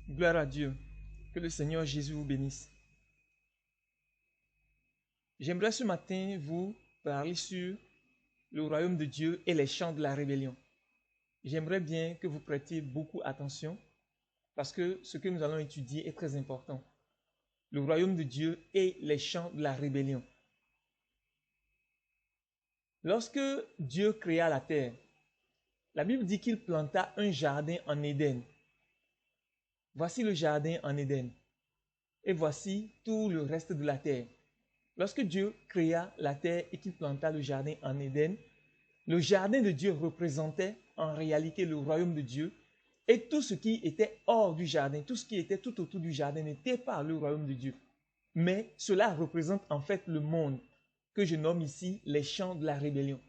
Gloire à Dieu. Que le Seigneur Jésus vous bénisse. J'aimerais ce matin vous parler sur le royaume de Dieu et les champs de la rébellion. J'aimerais bien que vous prêtiez beaucoup attention parce que ce que nous allons étudier est très important. Le royaume de Dieu et les champs de la rébellion. Lorsque Dieu créa la terre, la Bible dit qu'il planta un jardin en Éden. Voici le jardin en Éden. Et voici tout le reste de la terre. Lorsque Dieu créa la terre et qu'il planta le jardin en Éden, le jardin de Dieu représentait en réalité le royaume de Dieu et tout ce qui était hors du jardin, tout ce qui était tout autour du jardin n'était pas le royaume de Dieu. Mais cela représente en fait le monde que je nomme ici les champs de la rébellion.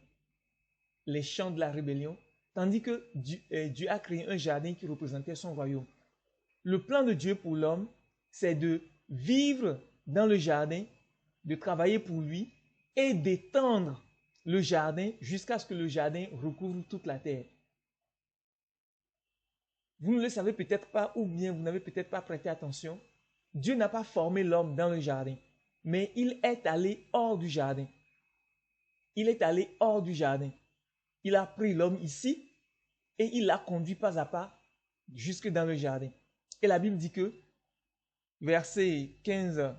Les champs de la rébellion, tandis que Dieu a créé un jardin qui représentait son royaume. Le plan de Dieu pour l'homme, c'est de vivre dans le jardin, de travailler pour lui et d'étendre le jardin jusqu'à ce que le jardin recouvre toute la terre. Vous ne le savez peut-être pas ou bien vous n'avez peut-être pas prêté attention. Dieu n'a pas formé l'homme dans le jardin, mais il est allé hors du jardin. Il est allé hors du jardin. Il a pris l'homme ici et il l'a conduit pas à pas jusque dans le jardin. Et la Bible dit que, verset 15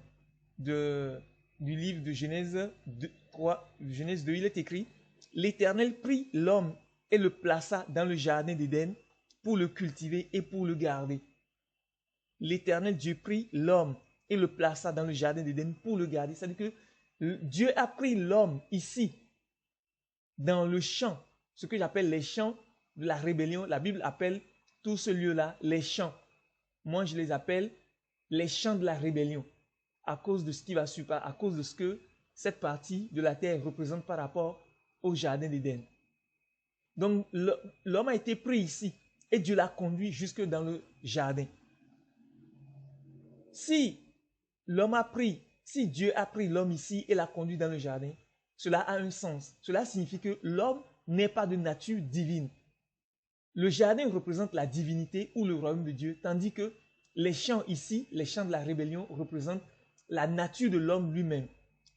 du livre de Genèse 2, il est écrit « L'Éternel prit l'homme et le plaça dans le jardin d'Éden pour le cultiver et pour le garder. » L'Éternel Dieu prit l'homme et le plaça dans le jardin d'Éden pour le garder. C'est-à-dire que Dieu a pris l'homme ici, dans le champ, ce que j'appelle les champs de la rébellion. La Bible appelle tout ce lieu-là les champs. Moi, je les appelle les champs de la rébellion, à cause de ce qui va suivre, à cause de ce que cette partie de la terre représente par rapport au jardin d'Éden. Donc, l'homme a été pris ici et Dieu l'a conduit jusque dans le jardin. Si Dieu a pris l'homme ici et l'a conduit dans le jardin, cela a un sens. Cela signifie que l'homme n'est pas de nature divine. Le jardin représente la divinité ou le royaume de Dieu, tandis que les champs ici, les champs de la rébellion, représentent la nature de l'homme lui-même.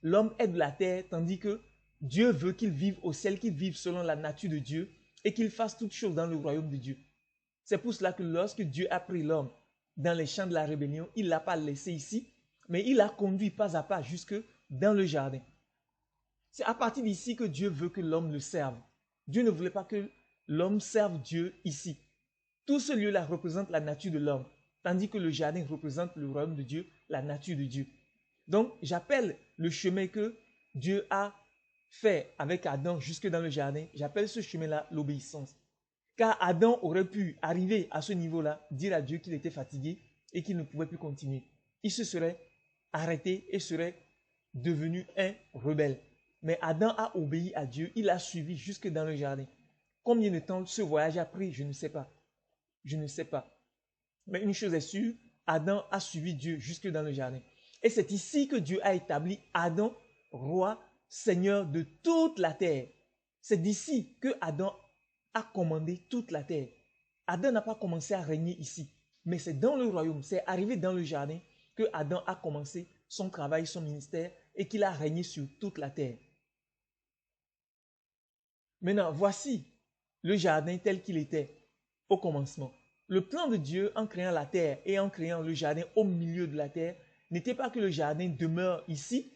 L'homme est de la terre, tandis que Dieu veut qu'il vive au ciel, qu'il vive selon la nature de Dieu et qu'il fasse toutes choses dans le royaume de Dieu. C'est pour cela que lorsque Dieu a pris l'homme dans les champs de la rébellion, il ne l'a pas laissé ici, mais il l'a conduit pas à pas jusque dans le jardin. C'est à partir d'ici que Dieu veut que l'homme le serve. Dieu ne voulait pas que l'homme serve Dieu ici. Tout ce lieu-là représente la nature de l'homme, tandis que le jardin représente le royaume de Dieu, la nature de Dieu. Donc, j'appelle le chemin que Dieu a fait avec Adam jusque dans le jardin, j'appelle ce chemin-là l'obéissance. Car Adam aurait pu arriver à ce niveau-là, dire à Dieu qu'il était fatigué et qu'il ne pouvait plus continuer. Il se serait arrêté et serait devenu un rebelle. Mais Adam a obéi à Dieu, il a suivi jusque dans le jardin. Combien de temps ce voyage a pris, je ne sais pas. Je ne sais pas. Mais une chose est sûre, Adam a suivi Dieu jusque dans le jardin. Et c'est ici que Dieu a établi Adam, roi, seigneur de toute la terre. C'est d'ici que Adam a commandé toute la terre. Adam n'a pas commencé à régner ici, mais c'est dans le royaume, c'est arrivé dans le jardin que Adam a commencé son travail, son ministère et qu'il a régné sur toute la terre. Maintenant, voici le jardin tel qu'il était au commencement. Le plan de Dieu en créant la terre et en créant le jardin au milieu de la terre n'était pas que le jardin demeure ici,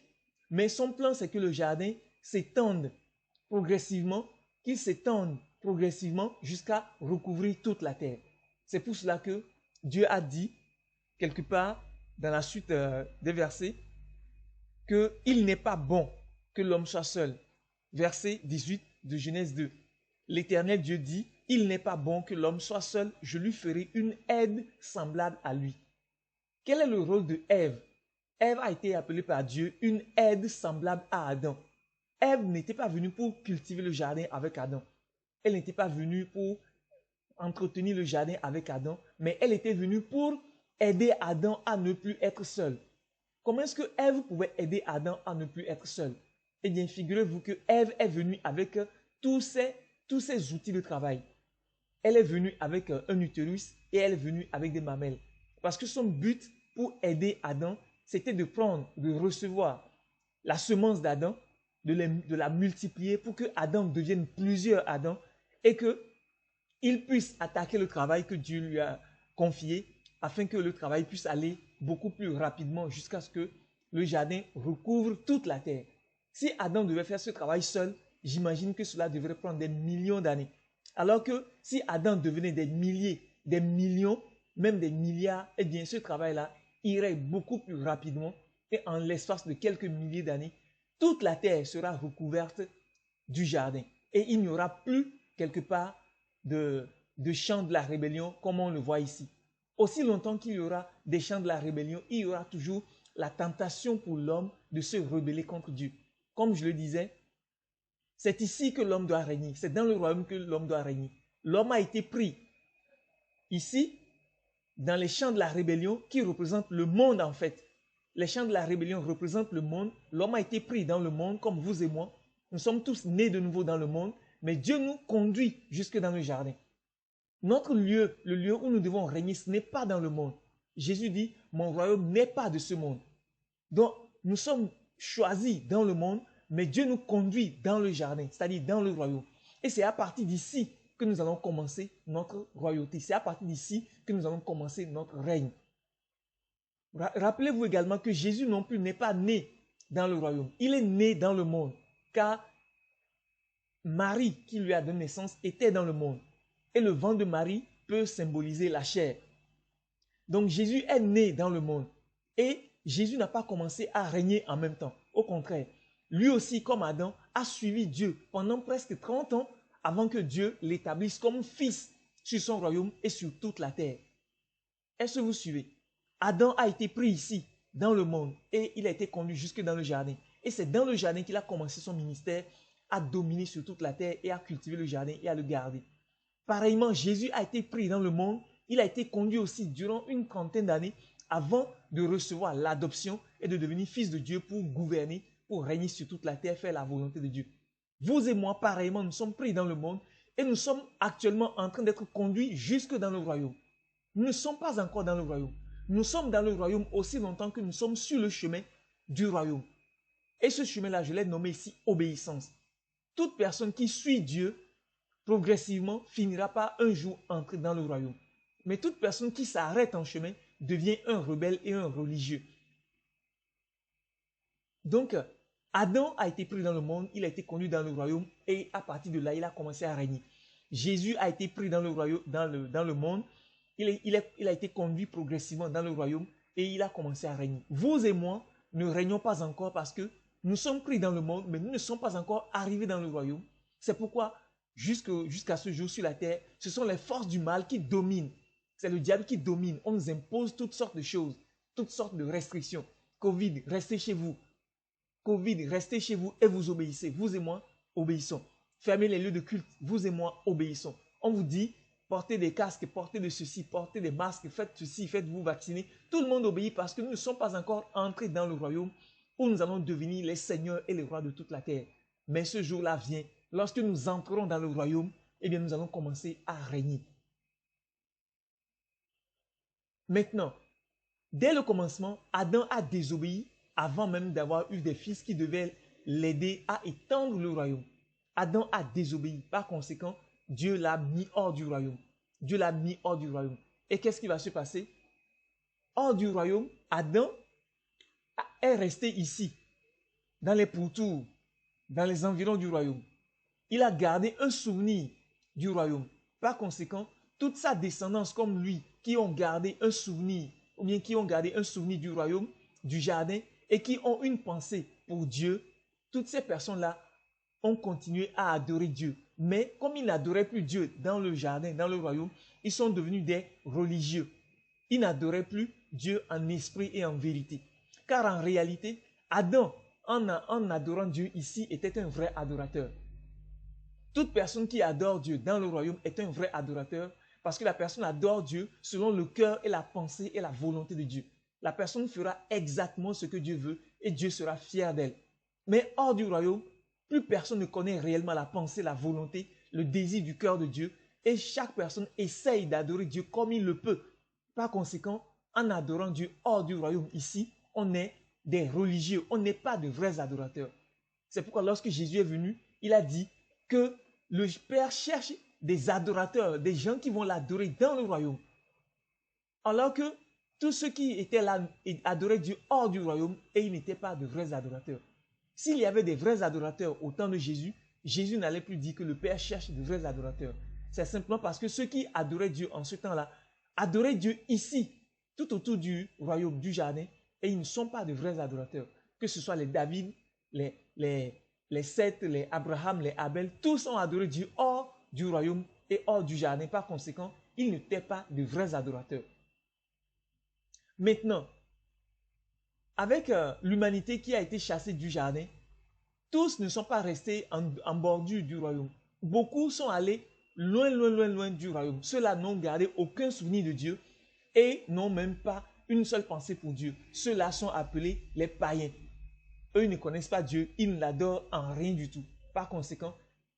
mais son plan c'est que le jardin s'étende progressivement, qu'il s'étende progressivement jusqu'à recouvrir toute la terre. C'est pour cela que Dieu a dit, quelque part dans la suite des versets, qu'il n'est pas bon que l'homme soit seul. Verset 18 de Genèse 2. L'Éternel Dieu dit, il n'est pas bon que l'homme soit seul, je lui ferai une aide semblable à lui. Quel est le rôle de Ève? Ève a été appelée par Dieu une aide semblable à Adam. Ève n'était pas venue pour cultiver le jardin avec Adam. Elle n'était pas venue pour entretenir le jardin avec Adam, mais elle était venue pour aider Adam à ne plus être seul. Comment est-ce que Ève pouvait aider Adam à ne plus être seul? Eh bien, figurez-vous que Ève est venue avec tous ces outils de travail. Elle est venue avec un utérus et elle est venue avec des mamelles. Parce que son but pour aider Adam, c'était de prendre, de recevoir la semence d'Adam, de la multiplier pour que Adam devienne plusieurs Adam et qu'il puisse attaquer le travail que Dieu lui a confié afin que le travail puisse aller beaucoup plus rapidement jusqu'à ce que le jardin recouvre toute la terre. Si Adam devait faire ce travail seul, j'imagine que cela devrait prendre des millions d'années. Alors que si Adam devenait des milliers, des millions, même des milliards, eh bien ce travail-là irait beaucoup plus rapidement et en l'espace de quelques milliers d'années, toute la terre sera recouverte du jardin. Et il n'y aura plus quelque part de champ de la rébellion comme on le voit ici. Aussi longtemps qu'il y aura des champs de la rébellion, il y aura toujours la tentation pour l'homme de se rebeller contre Dieu. Comme je le disais, c'est ici que l'homme doit régner. C'est dans le royaume que l'homme doit régner. L'homme a été pris ici, dans les champs de la rébellion qui représentent le monde en fait. Les champs de la rébellion représentent le monde. L'homme a été pris dans le monde comme vous et moi. Nous sommes tous nés de nouveau dans le monde, mais Dieu nous conduit jusque dans le jardin. Notre lieu, le lieu où nous devons régner, ce n'est pas dans le monde. Jésus dit, mon royaume n'est pas de ce monde. Donc, nous sommes choisis dans le monde, mais Dieu nous conduit dans le jardin, c'est-à-dire dans le royaume. Et c'est à partir d'ici que nous allons commencer notre royauté. C'est à partir d'ici que nous allons commencer notre règne. Rappelez-vous également que Jésus non plus n'est pas né dans le royaume. Il est né dans le monde, car Marie, qui lui a donné naissance, était dans le monde. Et le vent de Marie peut symboliser la chair. Donc Jésus est né dans le monde. Et Jésus n'a pas commencé à régner en même temps. Au contraire, lui aussi, comme Adam, a suivi Dieu pendant presque 30 ans avant que Dieu l'établisse comme fils sur son royaume et sur toute la terre. Est-ce que vous suivez? Adam a été pris ici, dans le monde, et il a été conduit jusque dans le jardin. Et c'est dans le jardin qu'il a commencé son ministère à dominer sur toute la terre et à cultiver le jardin et à le garder. Pareillement, Jésus a été pris dans le monde. Il a été conduit aussi durant une trentaine d'années avant de recevoir l'adoption et de devenir fils de Dieu pour gouverner, pour régner sur toute la terre, faire la volonté de Dieu. Vous et moi, pareillement, nous sommes pris dans le monde et nous sommes actuellement en train d'être conduits jusque dans le royaume. Nous ne sommes pas encore dans le royaume. Nous sommes dans le royaume aussi longtemps que nous sommes sur le chemin du royaume. Et ce chemin-là, je l'ai nommé ici obéissance. Toute personne qui suit Dieu, progressivement, finira par un jour entrer dans le royaume. Mais toute personne qui s'arrête en chemin devient un rebelle et un religieux. Donc, Adam a été pris dans le monde, il a été conduit dans le royaume et à partir de là, il a commencé à régner. Jésus a été pris dans le royaume, dans le monde, il a été conduit progressivement dans le royaume et il a commencé à régner. Vous et moi ne régnons pas encore parce que nous sommes pris dans le monde, mais nous ne sommes pas encore arrivés dans le royaume. C'est pourquoi, jusqu'à ce jour sur la terre, ce sont les forces du mal qui dominent. C'est le diable qui domine. On nous impose toutes sortes de choses, toutes sortes de restrictions. Covid, restez chez vous. Covid, restez chez vous et vous obéissez. Vous et moi, obéissons. Fermez les lieux de culte. Vous et moi, obéissons. On vous dit, portez des casques, portez de ceci, portez des masques, faites ceci, faites-vous vacciner. Tout le monde obéit parce que nous ne sommes pas encore entrés dans le royaume où nous allons devenir les seigneurs et les rois de toute la terre. Mais ce jour-là vient. Lorsque nous entrerons dans le royaume, eh bien nous allons commencer à régner. Maintenant, dès le commencement, Adam a désobéi avant même d'avoir eu des fils qui devaient l'aider à étendre le royaume. Adam a désobéi. Par conséquent, Dieu l'a mis hors du royaume. Dieu l'a mis hors du royaume. Et qu'est-ce qui va se passer? Hors du royaume, Adam est resté ici, dans les pourtours, dans les environs du royaume. Il a gardé un souvenir du royaume. Par conséquent, toute sa descendance comme lui, qui ont gardé un souvenir, ou bien qui ont gardé un souvenir du royaume, du jardin, et qui ont une pensée pour Dieu, toutes ces personnes-là ont continué à adorer Dieu. Mais comme ils n'adoraient plus Dieu dans le jardin, dans le royaume, ils sont devenus des religieux. Ils n'adoraient plus Dieu en esprit et en vérité. Car en réalité, Adam, en adorant Dieu ici, était un vrai adorateur. Toute personne qui adore Dieu dans le royaume est un vrai adorateur parce que la personne adore Dieu selon le cœur et la pensée et la volonté de Dieu. La personne fera exactement ce que Dieu veut et Dieu sera fier d'elle. Mais hors du royaume, plus personne ne connaît réellement la pensée, la volonté, le désir du cœur de Dieu et chaque personne essaye d'adorer Dieu comme il le peut. Par conséquent, en adorant Dieu hors du royaume ici, on est des religieux, on n'est pas de vrais adorateurs. C'est pourquoi lorsque Jésus est venu, il a dit que le Père cherche des adorateurs, des gens qui vont l'adorer dans le royaume. Alors que tous ceux qui étaient là adoraient Dieu hors du royaume et ils n'étaient pas de vrais adorateurs. S'il y avait des vrais adorateurs au temps de Jésus, Jésus n'allait plus dire que le Père cherche de vrais adorateurs. C'est simplement parce que ceux qui adoraient Dieu en ce temps-là adoraient Dieu ici, tout autour du royaume, du jardin, et ils ne sont pas de vrais adorateurs. Que ce soit les David, les Seth, les Abraham, les Abel, tous ont adoré Dieu hors du royaume et hors du jardin. Par conséquent, ils n'étaient pas de vrais adorateurs. Maintenant, avec l'humanité qui a été chassée du jardin, tous ne sont pas restés en bordure du royaume. Beaucoup sont allés loin, loin, loin, loin du royaume. Ceux-là n'ont gardé aucun souvenir de Dieu et n'ont même pas une seule pensée pour Dieu. Ceux-là sont appelés les païens. Eux, ils ne connaissent pas Dieu, ils ne l'adorent en rien du tout. Par conséquent,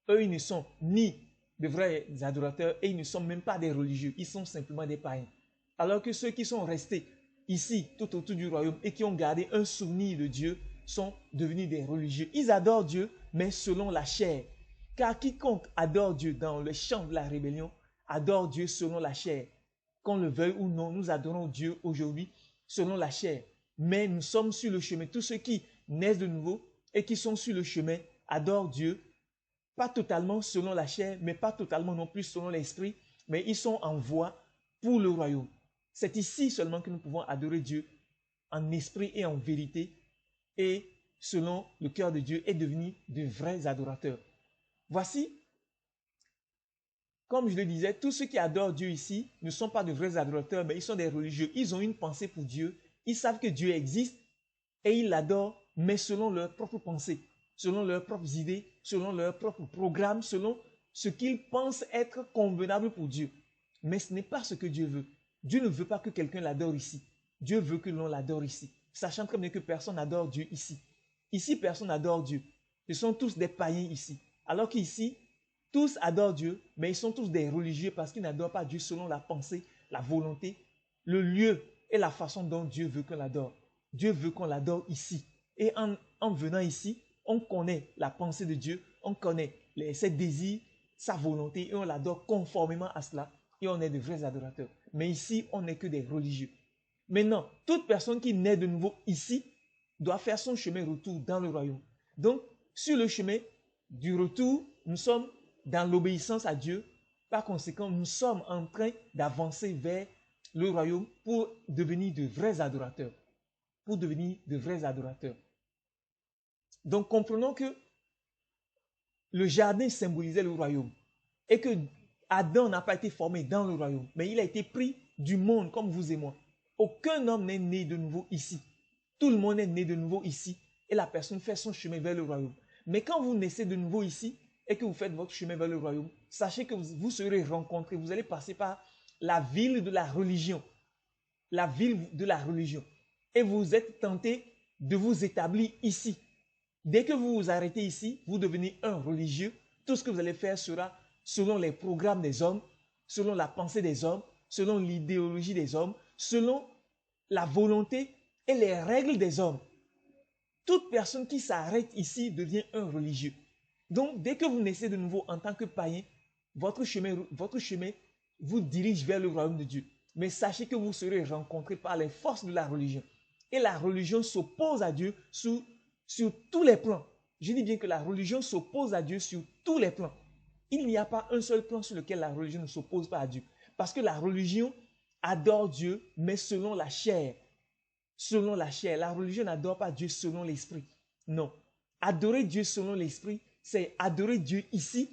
eux, ils ne sont ni de vrais adorateurs et ils ne sont même pas des religieux. Ils sont simplement des païens. Alors que ceux qui sont restés ici, tout autour du royaume, et qui ont gardé un souvenir de Dieu, sont devenus des religieux. Ils adorent Dieu, mais selon la chair. Car quiconque adore Dieu dans le champ de la rébellion, adore Dieu selon la chair. Qu'on le veuille ou non, nous adorons Dieu aujourd'hui selon la chair. Mais nous sommes sur le chemin. Tous ceux qui naissent de nouveau et qui sont sur le chemin adorent Dieu, pas totalement selon la chair, mais pas totalement non plus selon l'esprit, mais ils sont en voie pour le royaume. C'est ici seulement que nous pouvons adorer Dieu en esprit et en vérité et selon le cœur de Dieu et devenir de vrais adorateurs. Voici, comme je le disais, tous ceux qui adorent Dieu ici ne sont pas de vrais adorateurs, mais ils sont des religieux. Ils ont une pensée pour Dieu, ils savent que Dieu existe et ils l'adorent, mais selon leurs propres pensées, selon leurs propres idées, selon leurs propres programmes, selon ce qu'ils pensent être convenable pour Dieu. Mais ce n'est pas ce que Dieu veut. Dieu ne veut pas que quelqu'un l'adore ici. Dieu veut que l'on l'adore ici. Sachant très bien que personne n'adore Dieu ici. Ici, personne n'adore Dieu. Ce sont tous des païens ici. Alors qu'ici, tous adorent Dieu, mais ils sont tous des religieux parce qu'ils n'adorent pas Dieu selon la pensée, la volonté, le lieu et la façon dont Dieu veut qu'on l'adore. Dieu veut qu'on l'adore ici. Et en venant ici, on connaît la pensée de Dieu, on connaît ses désirs, sa volonté et on l'adore conformément à cela. Et on est de vrais adorateurs. Mais ici, on n'est que des religieux. Maintenant, toute personne qui naît de nouveau ici doit faire son chemin retour dans le royaume. Donc, sur le chemin du retour, nous sommes dans l'obéissance à Dieu. Par conséquent, nous sommes en train d'avancer vers le royaume pour devenir de vrais adorateurs. Pour devenir de vrais adorateurs. Donc, comprenons que le jardin symbolisait le royaume et que Adam n'a pas été formé dans le royaume, mais il a été pris du monde comme vous et moi. Aucun homme n'est né de nouveau ici. Tout le monde est né de nouveau ici et la personne fait son chemin vers le royaume. Mais quand vous naissez de nouveau ici et que vous faites votre chemin vers le royaume, sachez que vous serez rencontrés, vous allez passer par la ville de la religion. La ville de la religion. Et vous êtes tenté de vous établir ici. Dès que vous vous arrêtez ici, vous devenez un religieux. Tout ce que vous allez faire sera selon les programmes des hommes, selon la pensée des hommes, selon l'idéologie des hommes, selon la volonté et les règles des hommes. Toute personne qui s'arrête ici devient un religieux. Donc, dès que vous naissez de nouveau en tant que païen, votre chemin vous dirige vers le royaume de Dieu. Mais sachez que vous serez rencontrés par les forces de la religion. Et la religion s'oppose à Dieu sur tous les plans. Je dis bien que la religion s'oppose à Dieu sur tous les plans. Il n'y a pas un seul plan sur lequel la religion ne s'oppose pas à Dieu. Parce que la religion adore Dieu, mais selon la chair. Selon la chair. La religion n'adore pas Dieu selon l'esprit. Non. Adorer Dieu selon l'esprit, c'est adorer Dieu ici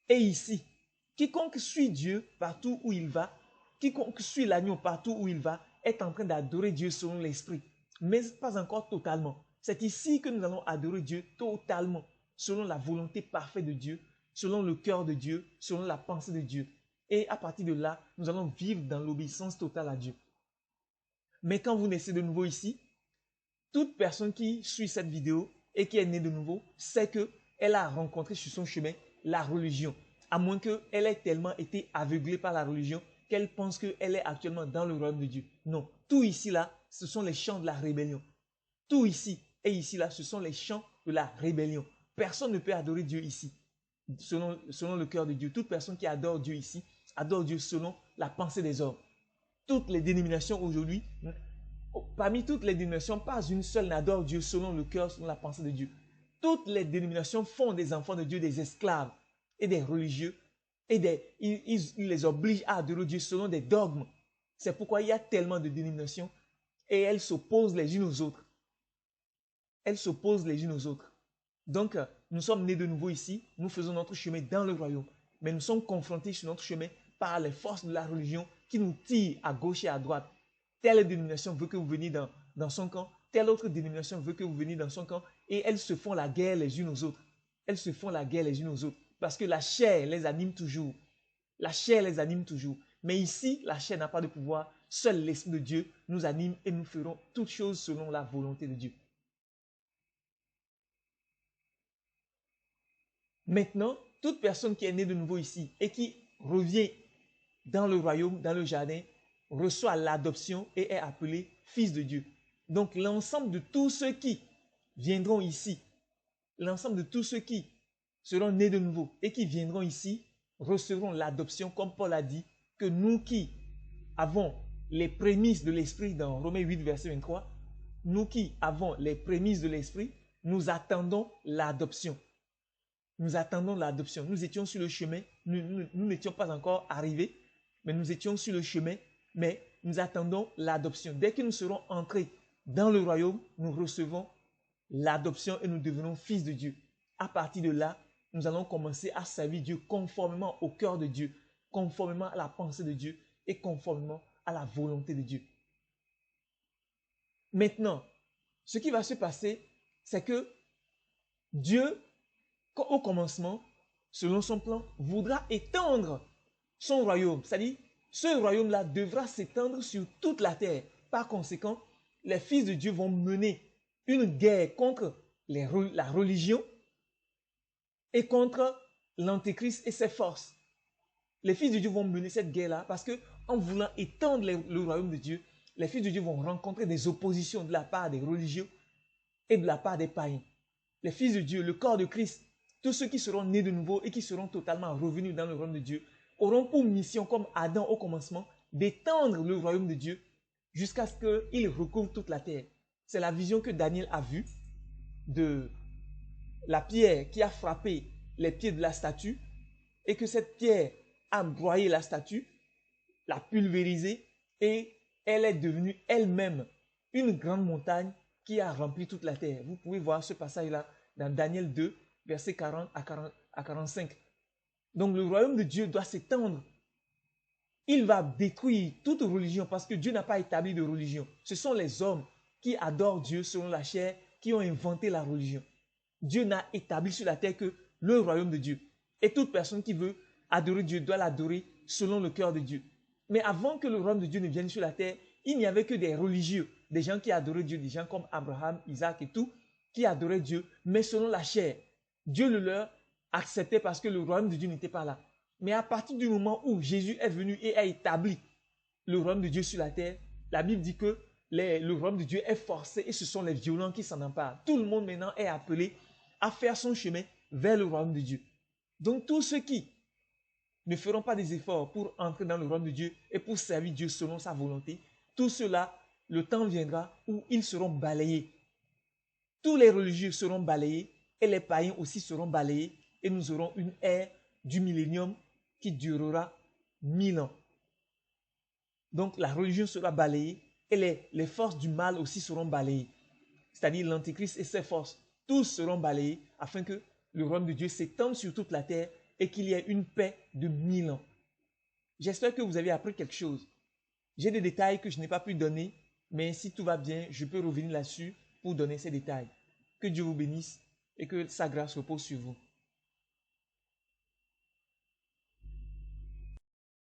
et ici. Quiconque suit Dieu partout où il va, quiconque suit l'agneau partout où il va, est en train d'adorer Dieu selon l'esprit. Mais pas encore totalement. C'est ici que nous allons adorer Dieu totalement, selon la volonté parfaite de Dieu, selon le cœur de Dieu, selon la pensée de Dieu. Et à partir de là, nous allons vivre dans l'obéissance totale à Dieu. Mais quand vous naissez de nouveau ici, toute personne qui suit cette vidéo et qui est née de nouveau sait qu'elle a rencontré sur son chemin la religion. À moins qu'elle ait tellement été aveuglée par la religion qu'elle pense qu'elle est actuellement dans le royaume de Dieu. Non, tout ici là, ce sont les champs de la rébellion. Tout ici et ici là, ce sont les champs de la rébellion. Personne ne peut adorer Dieu ici, selon le cœur de Dieu. Toute personne qui adore Dieu ici, adore Dieu selon la pensée des hommes. Toutes les dénominations aujourd'hui, parmi toutes les dénominations, pas une seule n'adore Dieu selon le cœur, selon la pensée de Dieu. Toutes les dénominations font des enfants de Dieu des esclaves et des religieux et ils les obligent à adorer Dieu selon des dogmes. C'est pourquoi il y a tellement de dénominations et elles s'opposent les unes aux autres. Elles s'opposent les unes aux autres. Donc, nous sommes nés de nouveau ici, nous faisons notre chemin dans le royaume, mais nous sommes confrontés sur notre chemin par les forces de la religion qui nous tirent à gauche et à droite. Telle dénomination veut que vous veniez dans son camp, telle autre dénomination veut que vous veniez dans son camp, et elles se font la guerre les unes aux autres. Elles se font la guerre les unes aux autres, parce que la chair les anime toujours. La chair les anime toujours. Mais ici, la chair n'a pas de pouvoir. Seul l'Esprit de Dieu nous anime et nous ferons toutes choses selon la volonté de Dieu. Maintenant, toute personne qui est née de nouveau ici et qui revient dans le royaume, dans le jardin, reçoit l'adoption et est appelé fils de Dieu. Donc l'ensemble de tous ceux qui viendront ici, l'ensemble de tous ceux qui seront nés de nouveau et qui viendront ici, recevront l'adoption, comme Paul a dit, que nous qui avons les prémices de l'Esprit dans Romains 8, verset 23, nous qui avons les prémices de l'Esprit, nous attendons l'adoption. Nous attendons l'adoption. Nous étions sur le chemin, nous n'étions pas encore arrivés, mais nous étions sur le chemin, mais nous attendons l'adoption. Dès que nous serons entrés dans le royaume, nous recevons l'adoption et nous devenons fils de Dieu. À partir de là, nous allons commencer à servir Dieu conformément au cœur de Dieu, conformément à la pensée de Dieu et conformément à la volonté de Dieu. Maintenant, ce qui va se passer, c'est que Dieu, au commencement, selon son plan, voudra étendre son royaume. C'est-à-dire, ce royaume-là devra s'étendre sur toute la terre. Par conséquent, les fils de Dieu vont mener une guerre contre la religion et contre l'antéchrist et ses forces. Les fils de Dieu vont mener cette guerre-là parce qu'en voulant étendre le royaume de Dieu, les fils de Dieu vont rencontrer des oppositions de la part des religieux et de la part des païens. Les fils de Dieu, le corps de Christ, tous ceux qui seront nés de nouveau et qui seront totalement revenus dans le royaume de Dieu, auront pour mission, comme Adam au commencement, d'étendre le royaume de Dieu jusqu'à ce qu'il recouvre toute la terre. C'est la vision que Daniel a vue de la pierre qui a frappé les pieds de la statue et que cette pierre a broyé la statue, l'a pulvérisée et elle est devenue elle-même une grande montagne qui a rempli toute la terre. Vous pouvez voir ce passage-là dans Daniel 2, versets 40 à 45. Donc le royaume de Dieu doit s'étendre. Il va détruire toute religion parce que Dieu n'a pas établi de religion. Ce sont les hommes qui adorent Dieu selon la chair qui ont inventé la religion. Dieu n'a établi sur la terre que le royaume de Dieu. Et toute personne qui veut adorer Dieu doit l'adorer selon le cœur de Dieu. Mais avant que le royaume de Dieu ne vienne sur la terre, il n'y avait que des religieux, des gens qui adoraient Dieu, des gens comme Abraham, Isaac et tout, qui adoraient Dieu, mais selon la chair. Dieu le leur acceptait parce que le royaume de Dieu n'était pas là. Mais à partir du moment où Jésus est venu et a établi le royaume de Dieu sur la terre, la Bible dit que le royaume de Dieu est forcé et ce sont les violents qui s'en emparent. Tout le monde maintenant est appelé à faire son chemin vers le royaume de Dieu. Donc tous ceux qui ne feront pas des efforts pour entrer dans le royaume de Dieu et pour servir Dieu selon sa volonté, tout cela, le temps viendra où ils seront balayés. Tous les religieux seront balayés et les païens aussi seront balayés et nous aurons une ère du millénium qui durera 1000 ans. Donc la religion sera balayée et les forces du mal aussi seront balayées. C'est-à-dire l'antéchrist et ses forces, tous seront balayés afin que le royaume de Dieu s'étende sur toute la terre et qu'il y ait une paix de 1000 ans. J'espère que vous avez appris quelque chose. J'ai des détails que je n'ai pas pu donner, mais si tout va bien, je peux revenir là-dessus pour donner ces détails. Que Dieu vous bénisse et que sa grâce repose sur vous.